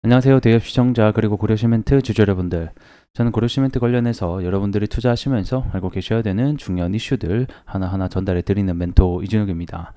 안녕하세요. 대협 시청자 그리고 고려시멘트 주주 여러분들. 저는 고려시멘트 관련해서 여러분들이 투자하시면서 알고 계셔야 되는 중요한 이슈들 하나하나 전달해 드리는 멘토 이준혁입니다.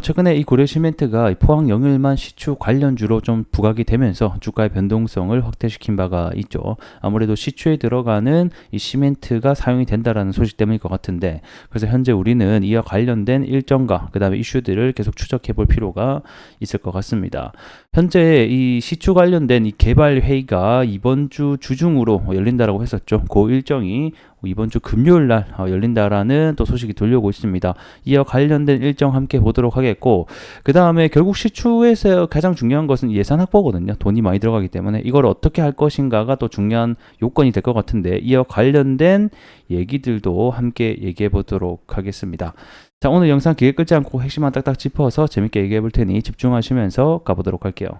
최근에 이 고려시멘트가 포항 영일만 시추 관련주로 좀 부각이 되면서 주가의 변동성을 확대시킨 바가 있죠. 아무래도 시추에 들어가는 이 시멘트가 사용이 된다라는 소식 때문일 것 같은데, 그래서 현재 우리는 이와 관련된 일정과 그 다음에 이슈들을 계속 추적해 볼 필요가 있을 것 같습니다. 현재 이 시추 관련된 이 개발 회의가 이번 주 주중으로 열린다라고 했었죠. 그 일정이 이번 주 금요일 날 열린다라는 또 소식이 들려오고 있습니다. 이와 관련된 일정 함께 보도록 하겠고, 그 다음에 결국 시추에서 가장 중요한 것은 예산 확보거든요. 돈이 많이 들어가기 때문에 이걸 어떻게 할 것인가가 또 중요한 요건이 될 것 같은데, 이와 관련된 얘기들도 함께 얘기해 보도록 하겠습니다. 자, 오늘 영상 길게 끌지 않고 핵심만 딱딱 짚어서 재밌게 얘기해 볼 테니 집중하시면서 가보도록 할게요.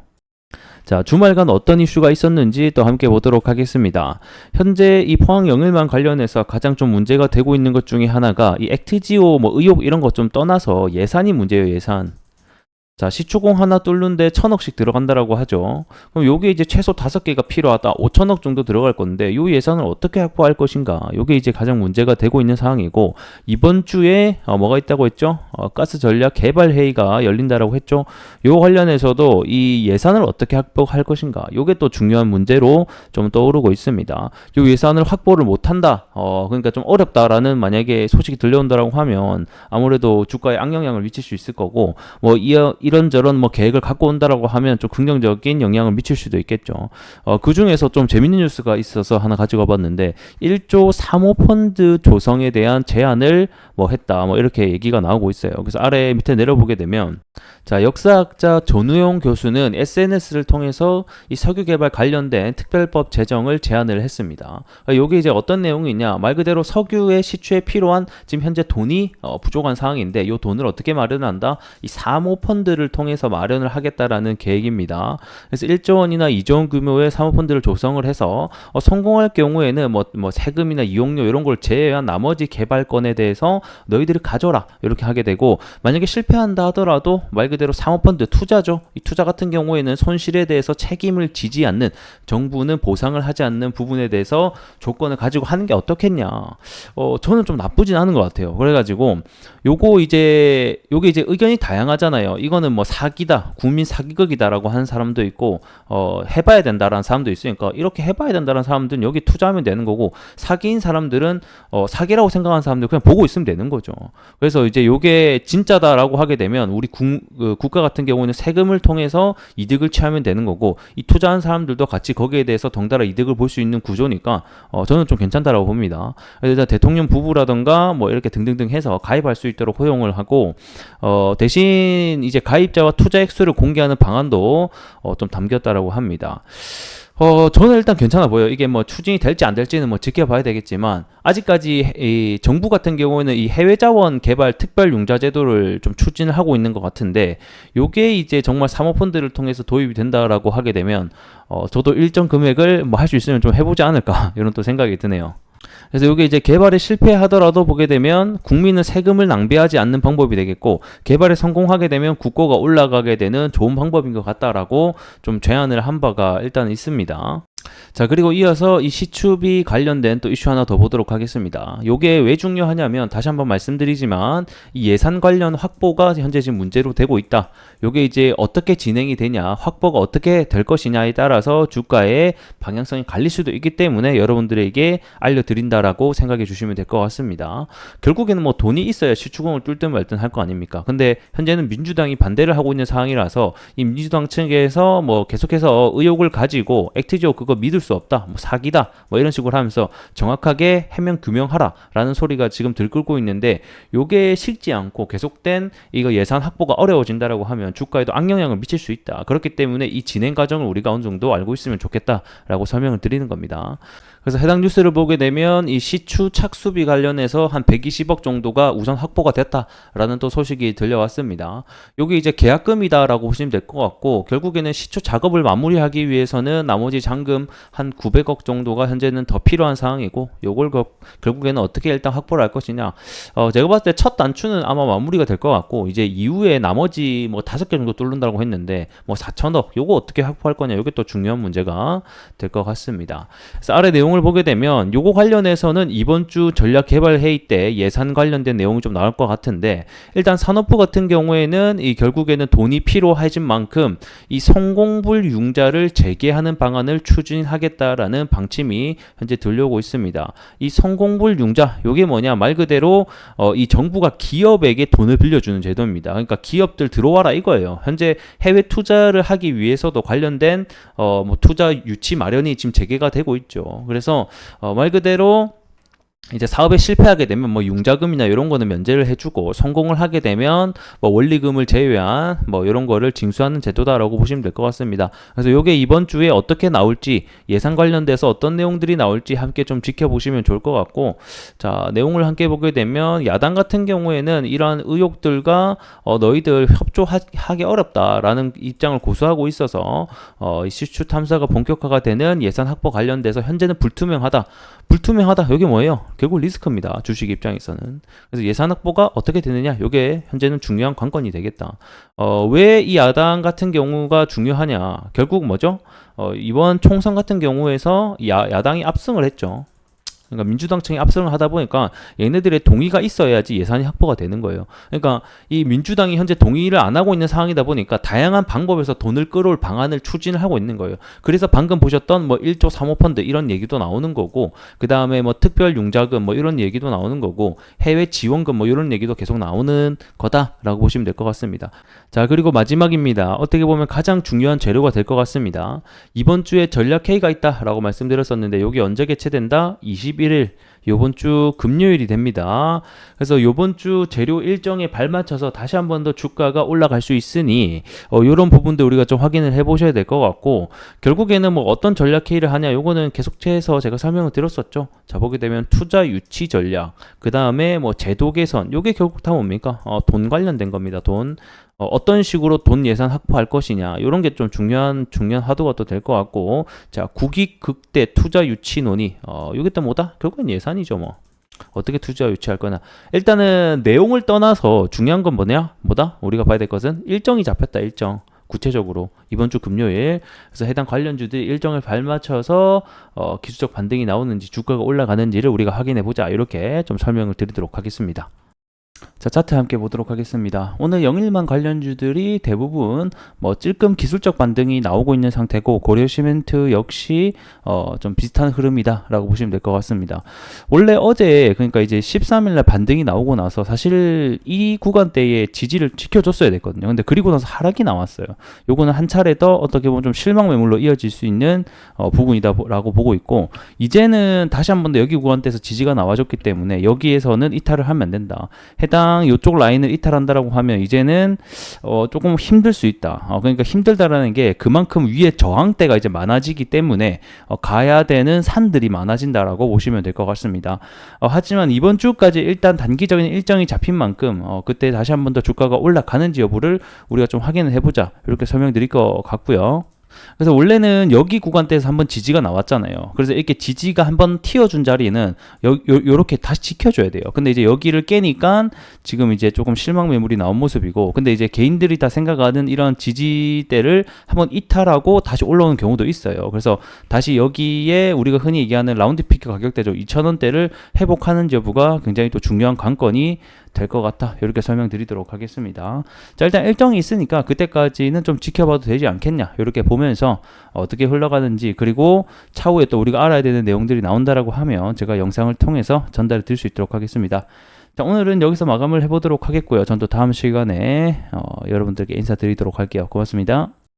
자, 주말간 어떤 이슈가 있었는지 또 함께 보도록 하겠습니다. 현재 이 포항 영일만 관련해서 가장 좀 문제가 되고 있는 것 중에 하나가 이 액트지오 뭐 의혹 이런 것 좀 떠나서 예산이 문제예요, 예산. 자, 시추공 하나 뚫는데 1,000억씩 들어간다라고 하죠. 그럼 요게 이제 최소 5개가 필요하다. 5,000억 정도 들어갈 건데 요 예산을 어떻게 확보할 것인가? 요게 이제 가장 문제가 되고 있는 상황이고, 이번 주에 뭐가 있다고 했죠? 가스 전략 개발 회의가 열린다라고 했죠. 요 관련해서도 이 예산을 어떻게 확보할 것인가? 요게 또 중요한 문제로 좀 떠오르고 있습니다. 요 예산을 확보를 못 한다. 그러니까 좀 어렵다라는 만약에 소식이 들려온다라고 하면 아무래도 주가에 악영향을 미칠 수 있을 거고, 뭐 이런저런 뭐 계획을 갖고 온다라고 하면 좀 긍정적인 영향을 미칠 수도 있겠죠. 그 중에서 좀 재밌는 뉴스가 있어서 하나 가지고 와봤는데, 1조 사모펀드 조성에 대한 제안을 뭐 했다, 뭐 이렇게 얘기가 나오고 있어요. 그래서 아래 밑에 내려보게 되면, 자, 역사학자 전우용 교수는 SNS를 통해서 이 석유 개발 관련된 특별법 제정을 제안을 했습니다. 이게 이제 어떤 내용이냐, 말 그대로 석유의 시추에 필요한 지금 현재 돈이 부족한 상황인데, 이 돈을 어떻게 마련한다? 이 사모펀드를 통해서 마련을 하겠다라는 계획입니다. 그래서 1조 원이나 2조 원 규모의 사모펀드를 조성을 해서 성공할 경우에는 뭐 세금이나 이용료 이런 걸 제외한 나머지 개발권에 대해서 너희들이 가져라 이렇게 하게 되고, 만약에 실패한다 하더라도 말 그대로 사모펀드 투자죠. 이 투자 같은 경우에는 손실에 대해서 책임을 지지 않는, 정부는 보상을 하지 않는 부분에 대해서 조건을 가지고 하는 게 어떻겠냐. 저는 좀 나쁘진 않은 것 같아요. 그래가지고 요게 이제 의견이 다양하잖아요. 이거는 뭐 사기다, 국민 사기극이다라고 하는 사람도 있고, 해봐야 된다라는 사람도 있으니까, 이렇게 해봐야 된다라는 사람들은 여기 투자하면 되는 거고, 사기인 사람들은 사기라고 생각하는 사람들 그냥 보고 있으면 되는 거죠. 그래서 이제 요게 진짜다라고 하게 되면 우리 국가 같은 경우는 세금을 통해서 이득을 취하면 되는 거고, 이 투자한 사람들도 같이 거기에 대해서 덩달아 이득을 볼 수 있는 구조니까 저는 좀 괜찮다라고 봅니다. 그래서 대통령 부부라던가 뭐 이렇게 등등등 해서 가입할 수 있도록 허용을 하고, 대신 이제 가입자와 투자 액수를 공개하는 방안도 좀 담겼다라고 합니다. 저는 일단 괜찮아 보여요. 이게 뭐 추진이 될지 안 될지는 뭐 지켜봐야 되겠지만, 아직까지 이 정부 같은 경우에는 이 해외 자원 개발 특별 융자 제도를 좀 추진을 하고 있는 것 같은데, 요게 이제 정말 사모펀드를 통해서 도입이 된다라고 하게 되면, 저도 일정 금액을 뭐 할 수 있으면 좀 해보지 않을까 이런 또 생각이 드네요. 그래서 이게 이제 개발에 실패하더라도 보게 되면 국민은 세금을 낭비하지 않는 방법이 되겠고, 개발에 성공하게 되면 국고가 올라가게 되는 좋은 방법인 것 같다라고 좀 제안을 한 바가 일단 있습니다. 자, 그리고 이어서 이 시추비 관련된 또 이슈 하나 더 보도록 하겠습니다. 요게 왜 중요하냐면, 다시 한번 말씀드리지만 이 예산 관련 확보가 현재 지금 문제로 되고 있다. 요게 이제 어떻게 진행이 되냐, 확보가 어떻게 될 것이냐에 따라서 주가의 방향성이 갈릴 수도 있기 때문에 여러분들에게 알려드린다라고 생각해 주시면 될 것 같습니다. 결국에는 뭐 돈이 있어야 시추공을 뚫든 말든 할 거 아닙니까? 근데 현재는 민주당이 반대를 하고 있는 상황이라서 이 민주당 측에서 뭐 계속해서 의혹을 가지고 액트지오 그거 믿을 수 없다, 뭐 사기다, 뭐 이런 식으로 하면서 정확하게 해명 규명하라라는 소리가 지금 들끓고 있는데, 요게 식지 않고 계속된 이거 예산 확보가 어려워진다라고 하면 주가에도 악영향을 미칠 수 있다. 그렇기 때문에 이 진행 과정을 우리가 어느 정도 알고 있으면 좋겠다라고 설명을 드리는 겁니다. 그래서 해당 뉴스를 보게 되면 이 시추 착수비 관련해서 한 120억 정도가 우선 확보가 됐다라는 또 소식이 들려왔습니다. 여기 이제 계약금이다라고 보시면 될 것 같고, 결국에는 시추 작업을 마무리하기 위해서는 나머지 잔금 원리금 한 900억 정도가 현재는 더 필요한 상황이고, 요걸 결국에는 어떻게 일단 확보를 할 것이냐. 제가 봤을 때 첫 단추는 아마 마무리가 될 것 같고, 이제 이후에 나머지 뭐 5개 정도 뚫는다고 했는데, 뭐 4천억 요거 어떻게 확보할 거냐, 요게 또 중요한 문제가 될 것 같습니다. 그래서 아래 내용을 보게 되면 요거 관련해서는 이번 주 전략개발회의 때 예산 관련된 내용이 좀 나올 것 같은데, 일단 산업부 같은 경우에는 이 결국에는 돈이 필요해진 만큼 이 성공불융자를 재개하는 방안을 추진하겠다라는 방침이 현재 들려오고 있습니다. 이 성공불융자 요게 뭐냐, 말 그대로 이 정부가 기업에게 돈을 빌려주는 제도입니다. 그러니까 기업들 들어와라 이거예요. 현재 해외 투자를 하기 위해서도 관련된 뭐 투자 유치 마련이 지금 재개가 되고 있죠. 그래서 말 그대로 이제 사업에 실패하게 되면 뭐 융자금이나 이런 거는 면제를 해주고, 성공을 하게 되면 뭐 원리금을 제외한 뭐 이런 거를 징수하는 제도다라고 보시면 될 것 같습니다. 그래서 요게 이번 주에 어떻게 나올지, 예산 관련돼서 어떤 내용들이 나올지 함께 좀 지켜보시면 좋을 것 같고, 자, 내용을 함께 보게 되면 야당 같은 경우에는 이러한 의혹들과 너희들 협조하기 어렵다라는 입장을 고수하고 있어서 이 시추 탐사가 본격화가 되는 예산 확보 관련돼서 현재는 불투명하다. 여게 뭐예요? 결국 리스크입니다. 주식 입장에서는. 그래서 예산 확보가 어떻게 되느냐, 이게 현재는 중요한 관건이 되겠다. 왜 이 야당 같은 경우가 중요하냐? 결국 뭐죠? 이번 총선 같은 경우에서 야당이 압승을 했죠. 그러니까 민주당층이 압승을 하다 보니까 얘네들의 동의가 있어야지 예산이 확보가 되는 거예요. 그러니까 이 민주당이 현재 동의를 안 하고 있는 상황이다 보니까 다양한 방법에서 돈을 끌어올 방안을 추진을 하고 있는 거예요. 그래서 방금 보셨던 뭐 1조 3호 펀드 이런 얘기도 나오는 거고, 그 다음에 뭐 특별 융자금 뭐 이런 얘기도 나오는 거고, 해외 지원금 뭐 이런 얘기도 계속 나오는 거다라고 보시면 될 것 같습니다. 자, 그리고 마지막입니다. 어떻게 보면 가장 중요한 재료가 될 것 같습니다. 이번 주에 전략회의가 있다라고 말씀드렸었는데, 여기 언제 개최된다? 21일, 요번 주 금요일이 됩니다. 그래서 요번 주 재료 일정에 발맞춰서 다시 한 번 더 주가가 올라갈 수 있으니 요런 부분도 우리가 좀 확인을 해 보셔야 될 것 같고, 결국에는 뭐 어떤 전략회의를 하냐, 요거는 계속해서 제가 설명을 드렸었죠. 자, 보게 되면 투자 유치 전략, 그 다음에 뭐 제도 개선, 요게 결국 다 뭡니까? 돈 관련된 겁니다. 돈. 어떤 식으로 돈 예산 확보할 것이냐, 이런 게 좀 중요한 화두가 또 될 것 같고, 자, 국익 극대 투자 유치 논의, 이게 또 뭐다? 결국엔 예산이죠. 뭐 어떻게 투자 유치할 거냐. 일단은 내용을 떠나서 중요한 건 뭐다? 우리가 봐야 될 것은 일정이 잡혔다. 일정. 구체적으로 이번 주 금요일, 그래서 해당 관련주들이 일정을 발맞춰서 기술적 반등이 나오는지, 주가가 올라가는지를 우리가 확인해 보자. 이렇게 좀 설명을 드리도록 하겠습니다. 자, 차트 함께 보도록 하겠습니다. 오늘 영일만 관련주들이 대부분 뭐 찔끔 기술적 반등이 나오고 있는 상태고, 고려시멘트 역시 좀 비슷한 흐름이다 라고 보시면 될 것 같습니다. 원래 어제, 그러니까 이제 13일날 반등이 나오고 나서 사실 이 구간대의 지지를 지켜줬어야 됐거든요. 근데 그리고 나서 하락이 나왔어요. 요거는 한 차례 더 어떻게 보면 좀 실망 매물로 이어질 수 있는 부분이다 라고 보고 있고, 이제는 다시 한 번 더 여기 구간대에서 지지가 나와줬기 때문에 여기에서는 이탈을 하면 안 된다. 해당 이쪽 라인을 이탈한다라고 하면 이제는 조금 힘들 수 있다. 그러니까 힘들다라는 게 그만큼 위에 저항대가 이제 많아지기 때문에 가야 되는 산들이 많아진다라고 보시면 될 것 같습니다. 하지만 이번 주까지 일단 단기적인 일정이 잡힌 만큼 그때 다시 한 번 더 주가가 올라가는지 여부를 우리가 좀 확인을 해보자, 이렇게 설명드릴 것 같고요. 그래서 원래는 여기 구간대에서 한번 지지가 나왔잖아요. 그래서 이렇게 지지가 한번 튀어준 자리는 요렇게 다시 지켜줘야 돼요. 근데 이제 여기를 깨니까 지금 이제 조금 실망 매물이 나온 모습이고, 근데 이제 개인들이 다 생각하는 이런 지지대를 한번 이탈하고 다시 올라오는 경우도 있어요. 그래서 다시 여기에 우리가 흔히 얘기하는 라운드 피크 가격대죠. 2,000원대를 회복하는 여부가 굉장히 또 중요한 관건이 될 것 같다, 이렇게 설명드리도록 하겠습니다. 자, 일단 일정이 있으니까 그때까지는 좀 지켜봐도 되지 않겠냐, 이렇게 보면서 어떻게 흘러가는지, 그리고 차후에 또 우리가 알아야 되는 내용들이 나온다라고 하면 제가 영상을 통해서 전달을 드릴 수 있도록 하겠습니다. 자, 오늘은 여기서 마감을 해보도록 하겠고요. 전 또 다음 시간에 여러분들께 인사드리도록 할게요. 고맙습니다.